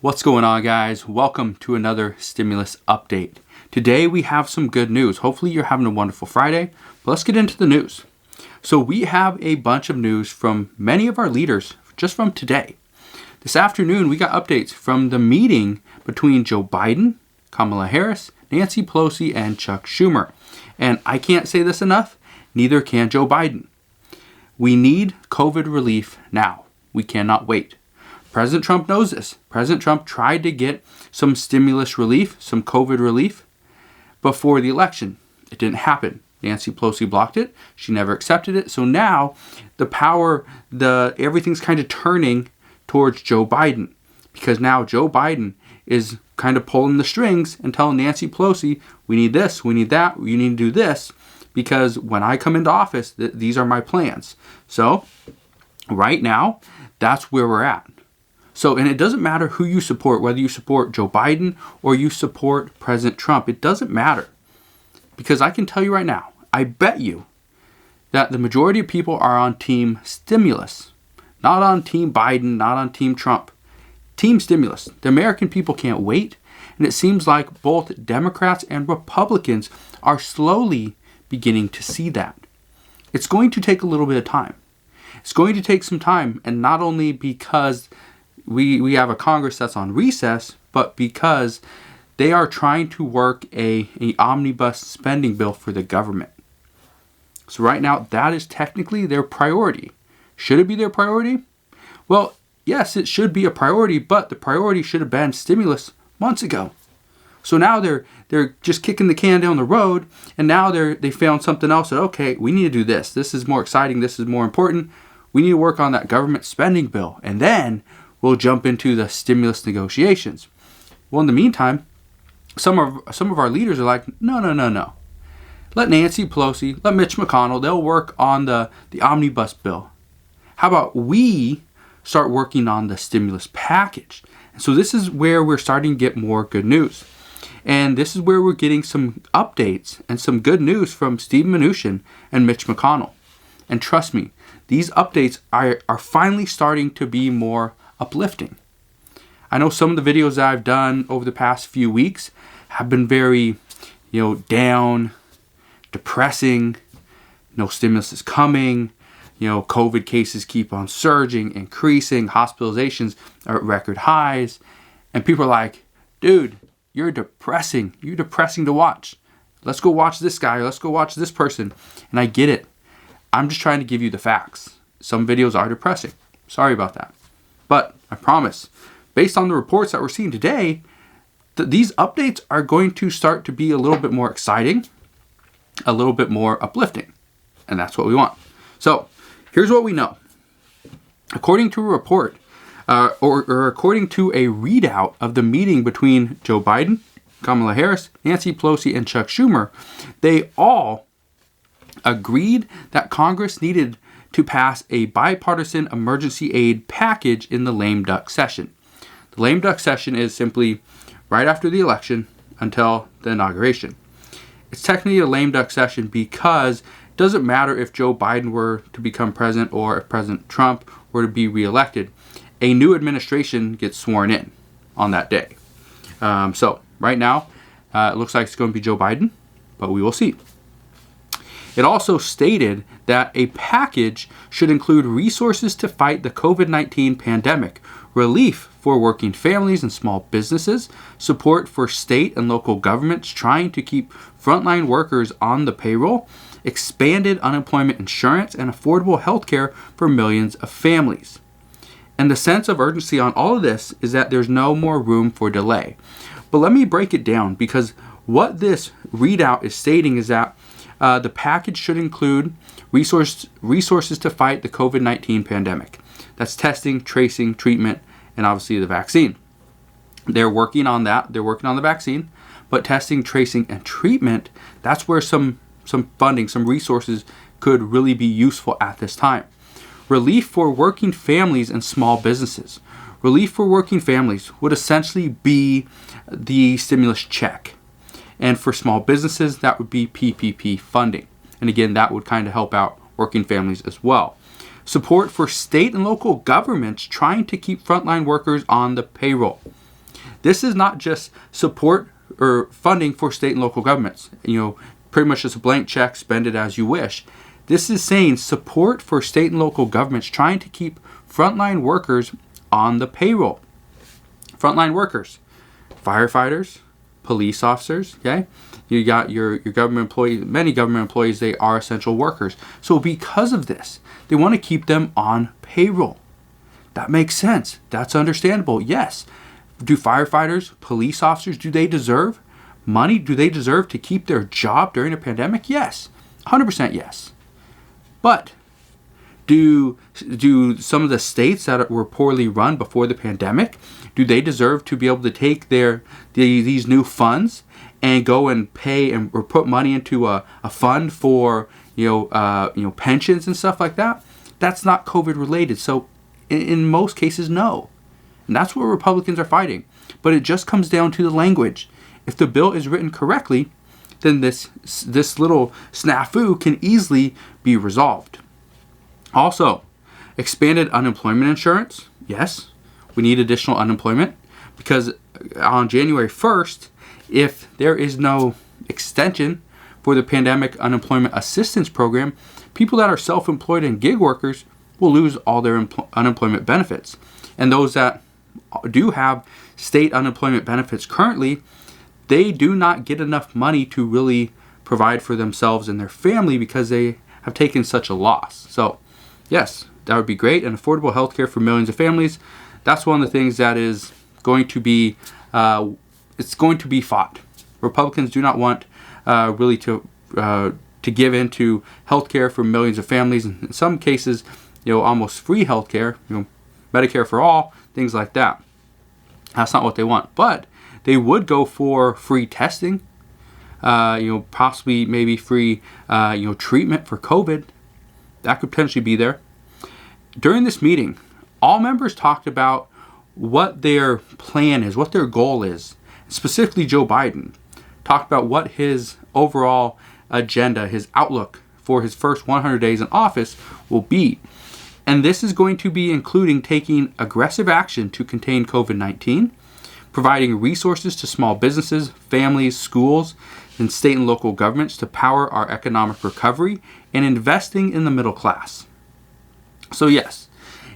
What's going on, guys? Welcome to another stimulus update. Today we have some good news. Hopefully you're having a wonderful Friday. But let's get into the news. So we have a bunch of news from many of our leaders just from today. This afternoon we got updates from the meeting between Joe Biden, Kamala Harris, Nancy Pelosi, and Chuck Schumer. And I can't say this enough, neither can Joe Biden. We need COVID relief now. We cannot wait. President Trump knows this. President Trump tried to get some stimulus relief, some COVID relief, before the election. It didn't happen. Nancy Pelosi blocked it. She never accepted it. So now everything's kind of turning towards Joe Biden, because now Joe Biden is kind of pulling the strings and telling Nancy Pelosi, we need this, we need that, you need to do this, because when I come into office, these are my plans. So right now, that's where we're at. So, and it doesn't matter who you support, whether you support Joe Biden or you support President Trump. It doesn't matter. Because I can tell you right now, I bet you that the majority of people are on team stimulus. Not on team Biden, not on team Trump. Team stimulus. The American people can't wait. And it seems like both Democrats and Republicans are slowly beginning to see that. It's going to take a little bit of time. It's going to take some time, and not only because we have a Congress that's on recess, but because they are trying to work an omnibus spending bill for the government. So right now, that is technically their priority. Should it be their priority? Well, yes, it should be a priority, but the priority should have been stimulus months ago. So now they're just kicking the can down the road, and now they found something else that, okay, we need to do this. This is more exciting. This is more important. We need to work on that government spending bill, and then we'll jump into the stimulus negotiations. Well, in the meantime, some of our leaders are like, no. Let Nancy Pelosi, let Mitch McConnell, they'll work on the omnibus bill. How about we start working on the stimulus package? And so this is where we're starting to get more good news. And this is where we're getting some updates and some good news from Steve Mnuchin and Mitch McConnell. And trust me, these updates are finally starting to be more uplifting. I know some of the videos that I've done over the past few weeks have been very, down, depressing. No stimulus is coming. COVID cases keep on surging, increasing. Hospitalizations are at record highs. And people are like, dude, you're depressing. You're depressing to watch. Let's go watch this guy. Let's go watch this person. And I get it. I'm just trying to give you the facts. Some videos are depressing. Sorry about that. But I promise, based on the reports that we're seeing today, these updates are going to start to be a little bit more exciting, a little bit more uplifting. And that's what we want. So here's what we know. According to a report, or according to a readout of the meeting between Joe Biden, Kamala Harris, Nancy Pelosi, and Chuck Schumer, they all agreed that Congress needed to pass a bipartisan emergency aid package in the lame duck session. The lame duck session is simply right after the election until the inauguration. It's technically a lame duck session because it doesn't matter if Joe Biden were to become president or if President Trump were to be reelected. A new administration gets sworn in on that day. So right now, it looks like it's going to be Joe Biden, but we will see. It also stated that a package should include resources to fight the COVID-19 pandemic, relief for working families and small businesses, support for state and local governments trying to keep frontline workers on the payroll, expanded unemployment insurance, and affordable health care for millions of families. And the sense of urgency on all of this is that there's no more room for delay. But let me break it down, because what this readout is stating is that the package should include resources to fight the COVID-19 pandemic. That's testing, tracing, treatment, and obviously the vaccine. They're working on that. They're working on the vaccine. But testing, tracing, and treatment, that's where some funding, some resources could really be useful at this time. Relief for working families and small businesses. Relief for working families would essentially be the stimulus check. And for small businesses, that would be PPP funding. And again, that would kind of help out working families as well. Support for state and local governments trying to keep frontline workers on the payroll. This is not just support or funding for state and local governments. Pretty much just a blank check, spend it as you wish. This is saying support for state and local governments trying to keep frontline workers on the payroll. Frontline workers, firefighters, police officers, okay? You got your government employees, many government employees, they are essential workers. So because of this, they want to keep them on payroll. That makes sense. That's understandable. Yes. Do firefighters, police officers, do they deserve money? Do they deserve to keep their job during a pandemic? Yes. 100% yes. But do some of the states that were poorly run before the pandemic, do they deserve to be able to take these new funds and go and pay or put money into a fund for pensions and stuff like that? That's not COVID related. So in most cases, no. And that's what Republicans are fighting. But it just comes down to the language. If the bill is written correctly, then this little snafu can easily be resolved. Also, expanded unemployment insurance. Yes, we need additional unemployment because on January 1st, if there is no extension for the pandemic unemployment assistance program, people that are self-employed and gig workers will lose all their unemployment benefits. And those that do have state unemployment benefits currently, they do not get enough money to really provide for themselves and their family because they have taken such a loss. So, yes, that would be great. And affordable health care for millions of families, that's one of the things that is going to be, it's going to be fought. Republicans do not want really to give in to health care for millions of families. In some cases, almost free health care, Medicare for all, things like that. That's not what they want. But they would go for free testing, possibly maybe free, treatment for COVID. That could potentially be there. During this meeting, all members talked about what their plan is, what their goal is. Specifically, Joe Biden talked about what his overall agenda, his outlook for his first 100 days in office will be. And this is going to be including taking aggressive action to contain COVID-19, providing resources to small businesses, families, schools, and state and local governments to power our economic recovery, and investing in the middle class. So yes,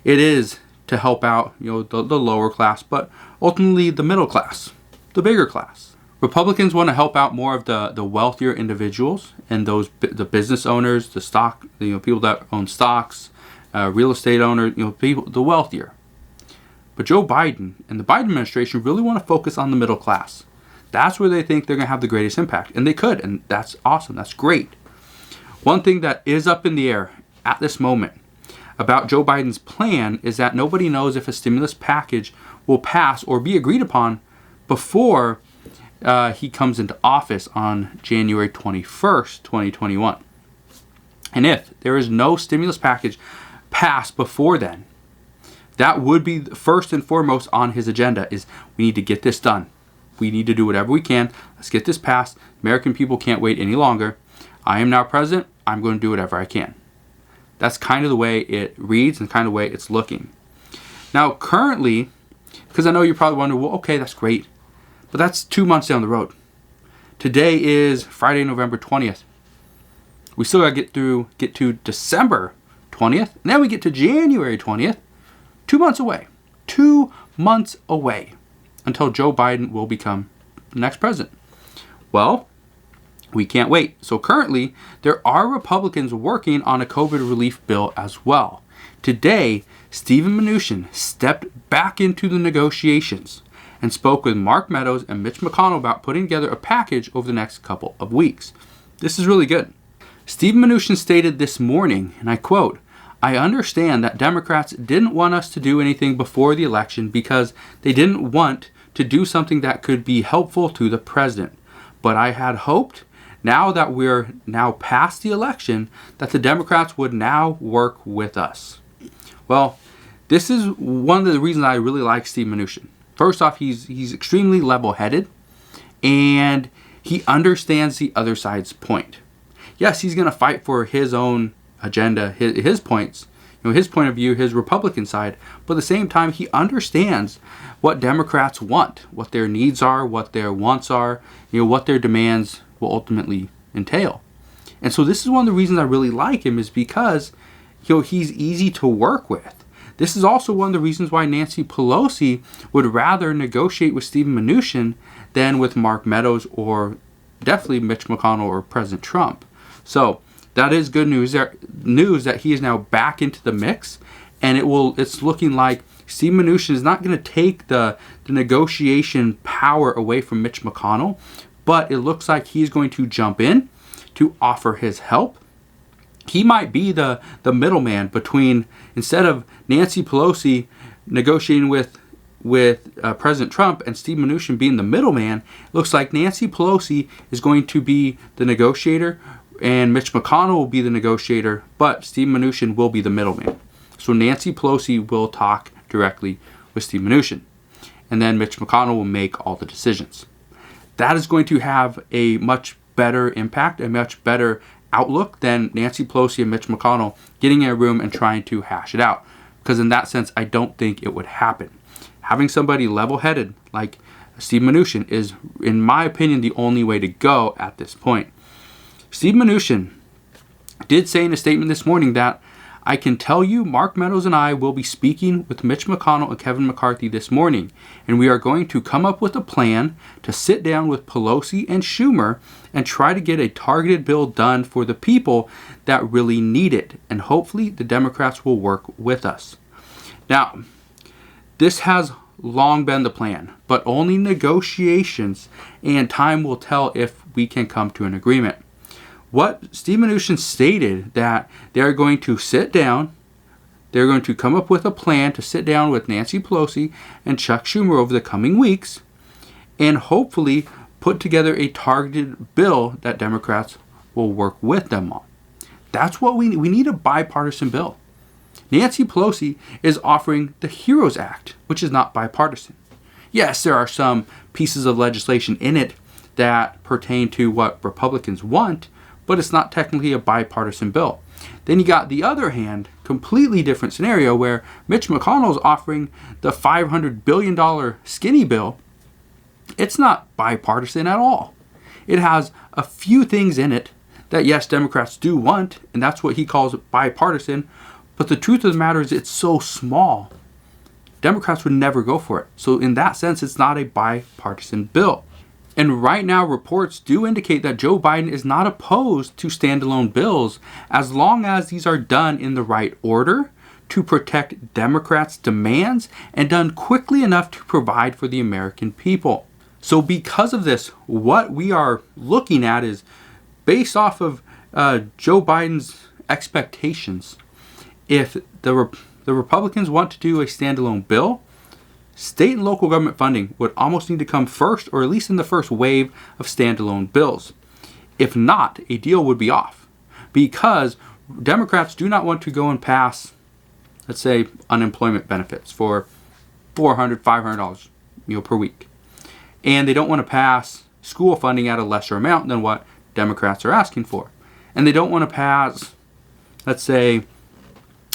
it is to help out the lower class, but ultimately the middle class, the bigger class. Republicans want to help out more of the wealthier individuals and the business owners, the people that own stocks, real estate owners, people, the wealthier. But Joe Biden and the Biden administration really want to focus on the middle class. That's where they think they're going to have the greatest impact. And they could, and that's awesome. That's great. One thing that is up in the air at this moment about Joe Biden's plan is that nobody knows if a stimulus package will pass or be agreed upon before he comes into office on January 21st, 2021. And if there is no stimulus package passed before then, that would be first and foremost on his agenda is we need to get this done. We need to do whatever we can. Let's get this passed. American people can't wait any longer. I am now president. I'm going to do whatever I can. That's kind of the way it reads and kind of the way it's looking. Now, currently, because I know you're probably wondering, well, okay, that's great. But that's 2 months down the road. Today is Friday, November 20th. We still got to get to December 20th. And then we get to January 20th. 2 months away. 2 months away until Joe Biden will become the next president. Well, we can't wait. So currently, there are Republicans working on a COVID relief bill as well. Today, Stephen Mnuchin stepped back into the negotiations and spoke with Mark Meadows and Mitch McConnell about putting together a package over the next couple of weeks. This is really good. Stephen Mnuchin stated this morning, and I quote, "I understand that Democrats didn't want us to do anything before the election because they didn't want to do something that could be helpful to the president. But I had hoped, now that we're now past the election, that the Democrats would now work with us." Well, this is one of the reasons I really like Steve Mnuchin. First off, he's extremely level-headed, and he understands the other side's point. Yes, he's going to fight for his own agenda, his points, his point of view, his Republican side, but at the same time, he understands what Democrats want, what their needs are, what their wants are, what their demands will ultimately entail. And so this is one of the reasons I really like him, is because he's easy to work with. This is also one of the reasons why Nancy Pelosi would rather negotiate with Stephen Mnuchin than with Mark Meadows or definitely Mitch McConnell or President Trump. So that is good news. News that he is now back into the mix, and it's looking like Steve Mnuchin is not going to take the negotiation power away from Mitch McConnell, but it looks like he's going to jump in to offer his help. He might be the middleman between, instead of Nancy Pelosi negotiating with President Trump and Steve Mnuchin being the middleman. It looks like Nancy Pelosi is going to be the negotiator, and Mitch McConnell will be the negotiator, but Steve Mnuchin will be the middleman. So Nancy Pelosi will talk directly with Steve Mnuchin, and then Mitch McConnell will make all the decisions. That is going to have a much better impact, a much better outlook than Nancy Pelosi and Mitch McConnell getting in a room and trying to hash it out. Because in that sense, I don't think it would happen. Having somebody level-headed like Steve Mnuchin is, in my opinion, the only way to go at this point. Steve Mnuchin did say in a statement this morning that, "I can tell you Mark Meadows and I will be speaking with Mitch McConnell and Kevin McCarthy this morning, and we are going to come up with a plan to sit down with Pelosi and Schumer and try to get a targeted bill done for the people that really need it, and hopefully the Democrats will work with us." Now, this has long been the plan, but only negotiations and time will tell if we can come to an agreement. What Steve Mnuchin stated, that they are going to sit down, they're going to come up with a plan to sit down with Nancy Pelosi and Chuck Schumer over the coming weeks and hopefully put together a targeted bill that Democrats will work with them on. That's what we need. We need a bipartisan bill. Nancy Pelosi is offering the HEROES Act, which is not bipartisan. Yes, there are some pieces of legislation in it that pertain to what Republicans want, but it's not technically a bipartisan bill. Then you got the other hand, completely different scenario where Mitch McConnell is offering the $500 billion skinny bill. It's not bipartisan at all. It has a few things in it that, yes, Democrats do want, and that's what he calls bipartisan. But the truth of the matter is it's so small, Democrats would never go for it. So in that sense, it's not a bipartisan bill. And right now, reports do indicate that Joe Biden is not opposed to standalone bills as long as these are done in the right order to protect Democrats' demands and done quickly enough to provide for the American people. So because of this, what we are looking at is based off of Joe Biden's expectations. If the Republicans want to do a standalone bill, state and local government funding would almost need to come first, or at least in the first wave of standalone bills. If not, a deal would be off, because Democrats do not want to go and pass, let's say, unemployment benefits for $400, $500 per week. And they don't want to pass school funding at a lesser amount than what Democrats are asking for. And they don't want to pass, let's say,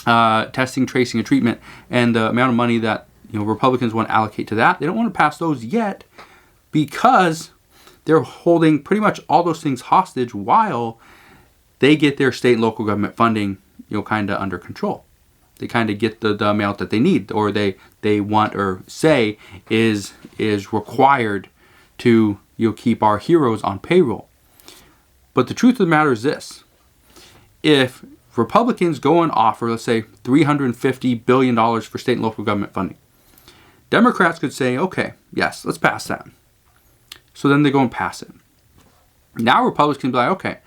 testing, tracing, and treatment, and the amount of money that Republicans want to allocate to that. They don't want to pass those yet because they're holding pretty much all those things hostage while they get their state and local government funding, kind of under control. They kind of get the amount that they need, or they want, or say is required to keep our heroes on payroll. But the truth of the matter is this: if Republicans go and offer, let's say, $350 billion for state and local government funding, Democrats could say, okay, yes, let's pass that. So then they go and pass it. Now Republicans can be like, okay,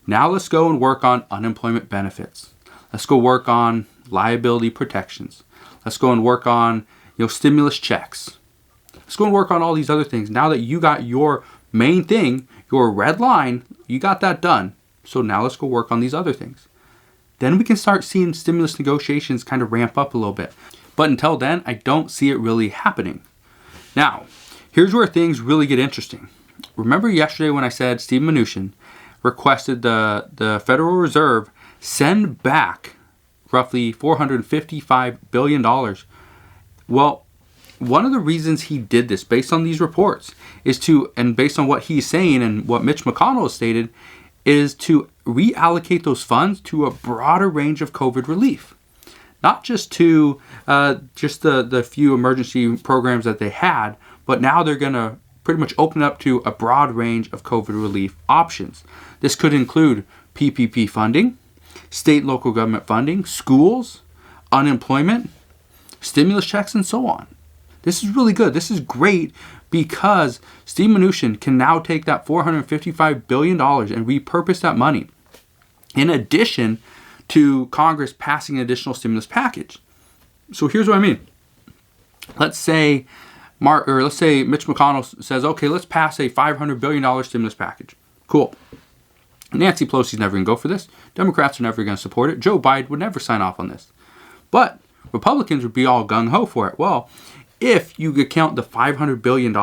now let's go and work on unemployment benefits. Let's go work on liability protections. Let's go and work on, stimulus checks. Let's go and work on all these other things. Now that you got your main thing, your red line, you got that done. So now let's go work on these other things. Then we can start seeing stimulus negotiations kind of ramp up a little bit. But until then, I don't see it really happening. Now, here's where things really get interesting. Remember yesterday when I said Steve Mnuchin requested the Federal Reserve send back roughly $455 billion. Well, one of the reasons he did this, based on these reports, and based on what he's saying and what Mitch McConnell has stated, is to reallocate those funds to a broader range of COVID relief. Not just to the few emergency programs that they had, but now they're going to pretty much open up to a broad range of COVID relief options. This could include PPP funding, state and local government funding, schools, unemployment, stimulus checks, and so on. This is really good. This is great because Steve Mnuchin can now take that $455 billion and repurpose that money, in addition to Congress passing an additional stimulus package. So here's what I mean. Let's say Mitch McConnell says, okay, let's pass a $500 billion stimulus package. Cool. Nancy Pelosi's never going to go for this. Democrats are never going to support it. Joe Biden would never sign off on this. But Republicans would be all gung-ho for it. Well, if you could count the $500 billion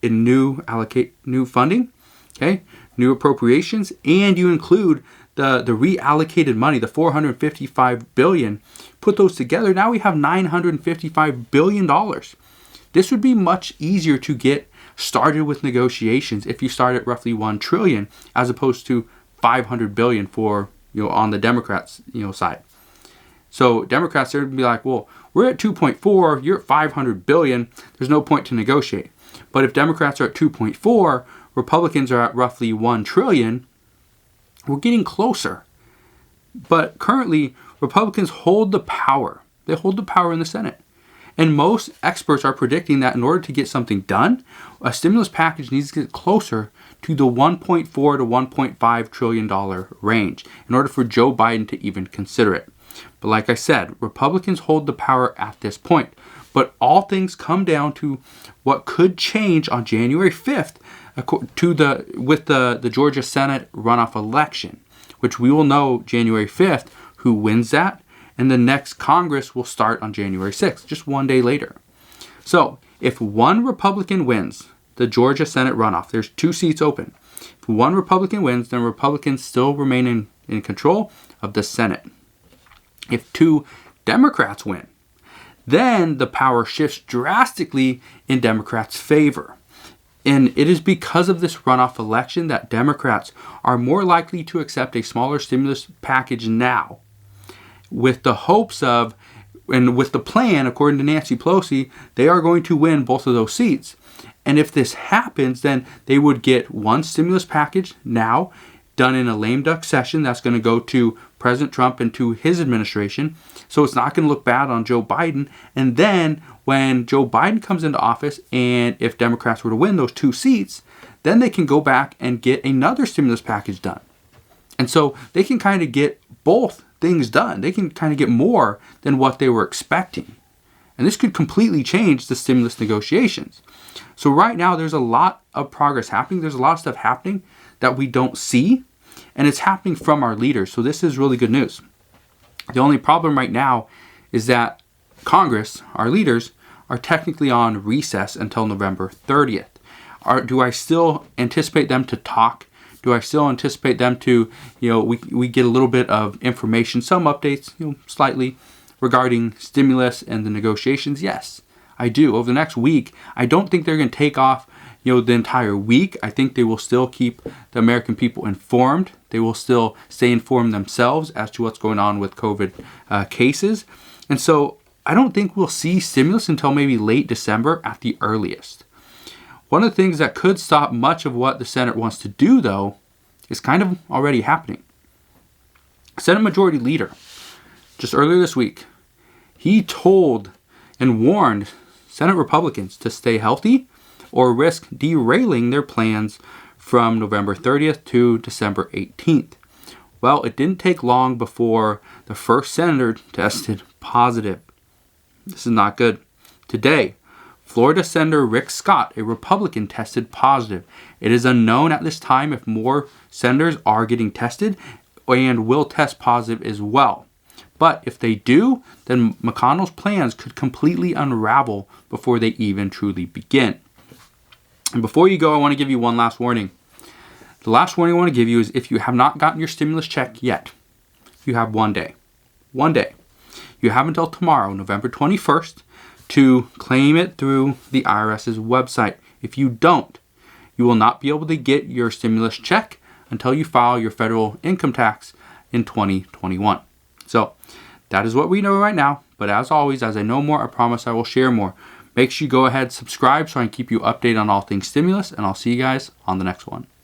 in new funding, okay, new appropriations, and you include the reallocated money, the $455 billion, put those together, now we have $955 billion. This would be much easier to get started with negotiations if you start at roughly $1 trillion as opposed to $500 billion for, on the Democrats, side. So Democrats, they're going to be like, well, we're at 2.4, you're at 500 billion, there's no point to negotiate. But if Democrats are at 2.4, Republicans are at roughly 1 trillion, we're getting closer. But currently, Republicans hold the power. They hold the power in the Senate. And most experts are predicting that in order to get something done, a stimulus package needs to get closer to the $1.4 to $1.5 trillion range in order for Joe Biden to even consider it. But like I said, Republicans hold the power at this point. But all things come down to what could change on January 5th with the Georgia Senate runoff election, which we will know January 5th who wins that, and the next Congress will start on January 6th, just one day later. So if one Republican wins the Georgia Senate runoff, there's 2 seats open. If one Republican wins, then Republicans still remain in control of the Senate. If 2 Democrats win, then the power shifts drastically in Democrats' favor. And it is because of this runoff election that Democrats are more likely to accept a smaller stimulus package now, with the hopes of, and with the plan, according to Nancy Pelosi, they are going to win both of those seats. And if this happens, then they would get one stimulus package now, done in a lame duck session that's going to go to President Trump and to his administration. So it's not going to look bad on Joe Biden. And then when Joe Biden comes into office, and if Democrats were to win those 2 seats, then they can go back and get another stimulus package done. And so they can kind of get both things done. They can kind of get more than what they were expecting. And this could completely change the stimulus negotiations. So right now there's a lot of progress happening. There's a lot of stuff happening that we don't see, and it's happening from our leaders. So this is really good news. The only problem right now is that Congress, our leaders, are technically on recess until November 30th. Do I still anticipate them to talk? Do I still anticipate them to, we get a little bit of information, some updates, slightly regarding stimulus and the negotiations? Yes, I do. Over the next week, I don't think they're going to take off the entire week. I think they will still keep the American people informed. They will still stay informed themselves as to what's going on with COVID cases. And so I don't think we'll see stimulus until maybe late December at the earliest. One of the things that could stop much of what the Senate wants to do, though, is kind of already happening. Senate Majority Leader, just earlier this week, he told and warned Senate Republicans to stay healthy or risk derailing their plans from November 30th to December 18th. Well, it didn't take long before the first senator tested positive. This is not good. Today, Florida Senator Rick Scott, a Republican, tested positive. It is unknown at this time if more senators are getting tested and will test positive as well. But if they do, then McConnell's plans could completely unravel before they even truly begin. And before you go, I want to give you one last warning. The last warning I want to give you is if you have not gotten your stimulus check yet, you have 1 day. one day. You have until tomorrow, November 21st, to claim it through the IRS's website. If you don't, you will not be able to get your stimulus check until you file your federal income tax in 2021. So that is what we know right now. But as always, as I know more, I promise I will share more. Make sure you go ahead, subscribe so I can keep you updated on all things stimulus, and I'll see you guys on the next one.